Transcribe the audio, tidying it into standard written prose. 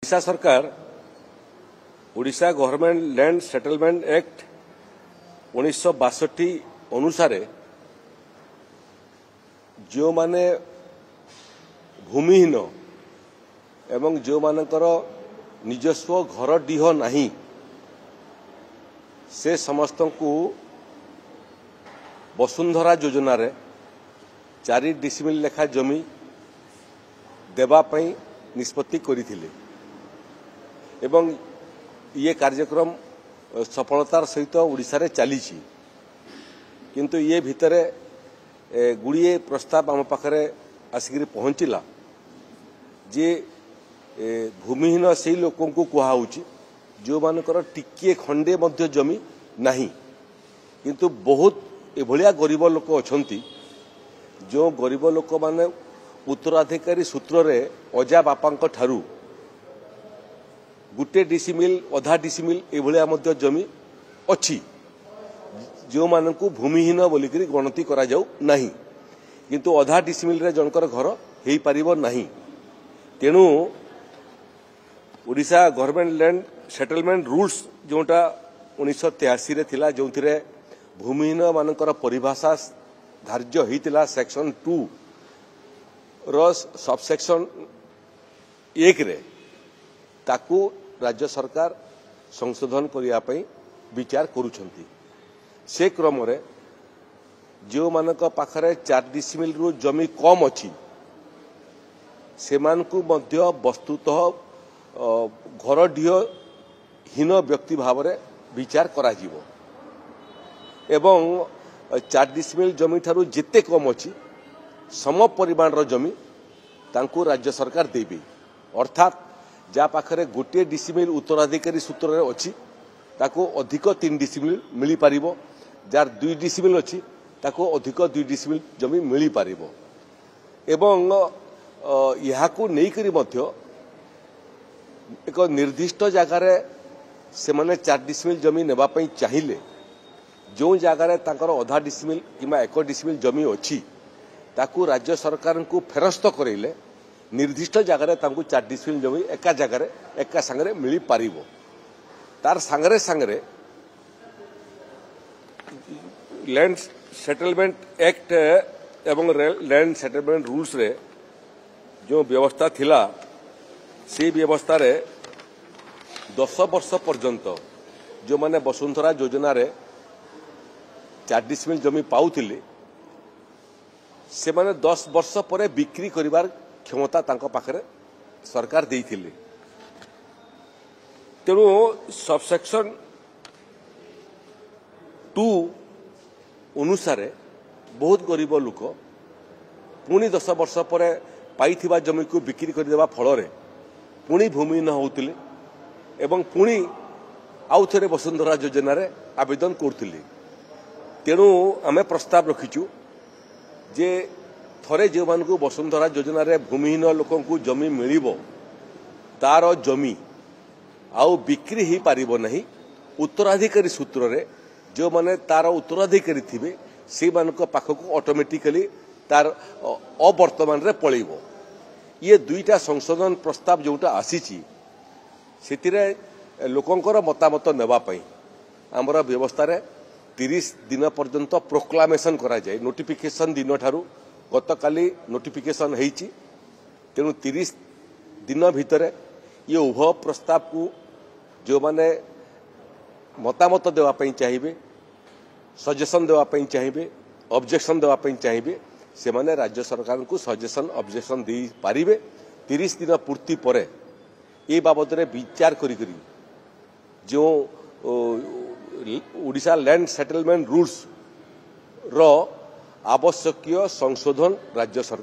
ओडिशा सरकार Odisha government land settlement act 1962 अनुसार जो माने भूमिहीन एवं जो मानकर निजस्व घर डीह नहीं से समस्त को वसुंधरा योजना रे 4 डिसिमिल लेखा जमी देवाई निष्पत्ति करथिले एवं ये कार्यक्रम सफलतार सहित ओडिशा रे चली किंतु ये भितर गुड़िए प्रस्ताव आम पाखरे आसिक पहुंचला जे भूमिहीन से लोकों को कहुच्छी जो मानकर टिके खंडे मध्य जमी नहीं किंतु बहुत एभलिया गरीब लोक अछंती जो गरीब लोक माने उत्तराधिकारी सूत्र रे अजा बापा ठारू गोटे डिसिमिल अधा डिसिमिल एभलिया मध्य जमी अच्छी जो मानकु भूमिहीन बोलिक गणति करा जाऊ नहीं किंतु अधा डिसिमिल रे जनकर घर हेई परिबो नहीं तेणु Odisha government land settlement rules जोटा 1983 रे थिला जोंथिरे भूमिहीन मानकर परिभाषा धार्य होइतिला सेक्शन 2 रो सबसेक्शन 1 रे ताकू राज्य सरकार संशोधन करिया पई विचार करूछंती से क्रम रे जो मानक पाखरे 4 डिसिमिल रु जमी कम अछि सेमानकु मध्य वस्तुतः घर डीह हीन व्यक्ति भाव रे विचार करा जीवो एवं 4 डिसिमिल जमी ठारू जिते कम अछि सम परिमाण रो जमी तांकु राज्य सरकार देबे अर्थात जा पाखरे गोटे डिसिमिल उत्तराधिकारी सूत्र रे अछि ताको अधिक 3 डिसिमिल मिली पारिबो जार 2 डिसिमिल अछि ताको अधिक 2 डिसिमिल जमी मिली पारिबो एवं यहाकू नै करी मध्य एक निर्दिष्ट जगार से माने 4 डिसिमिल जमी नेबा पई चाहिए जो जगार तांकर अधा डिसिमिल किमा 1 डिसिमिल जमी अछि ताकू राज्य सरकार को फेरस्त करेले निर्दिष्ट जगार तांकू 4 डिसिमिल जमी एका जगार एका संगरे मिली पारिबो तार संगरे संगरे लैंड सेटलमेंट एक्ट एवं लैंड सेटलमेंट रूल्स रे जो व्यवस्था थिला से व्यवस्था रे 10 वर्ष पर्यंत जो माने वसुंधरा योजना रे 4 डिसिमिल जमी पाउथिले से माने 10 वर्ष परे बिक्री करिवार क्षमता तांको पाखरे सरकार देइथिले तेणु सबसेक्शन 2 अनुसार बहुत गरीब लोक पुणी 10 वर्ष पर पाइथिबा जमी को बिक्री करदेवा फल पुणी भूमिहीन होउतिले एवं पुणी आउ थे वसुंधरा योजना रे आवेदन करथिले तेणु आमे प्रस्ताव रखिचु जे थरे जो मान को वसुंधरा योजना रे भूमिहीन लोक को जमी मिलिबो तार जमी आउ बिक्री ही पारिबो नहीं उत्तराधिकारी सूत्र रे जो माने तार उत्तराधिकारी थिबे से मानक पाखक ऑटोमेटिकली तार अवर्तमान रे पळेबो ये दुईटा संशोधन प्रस्ताव जोटा आसीची सेतिरे लोकंकर मतामत नेबा पई हमर व्यवस्था रे 30 दिन पर्यंत प्रोक्लामेशन करा जाय नोटिफिकेशन दिन ठारू गतकाली नोटिफिकेशन हेची तेणु 30 दिन भितर ये उभय प्रस्ताव को जो माने मतामत देवाई चाहिए सजेशन देवाई चाहिए ऑब्जेक्शन देवाई चाहिए से माने राज्य सरकार को सजेशन ऑब्जेक्शन दे पारिबे 30 दिन पूर्ति परे ए बाबद रे विचार करी जो ओडिशा लैंड सेटलमेंट रूल्स रो आवश्यक संशोधन राज्य सरकार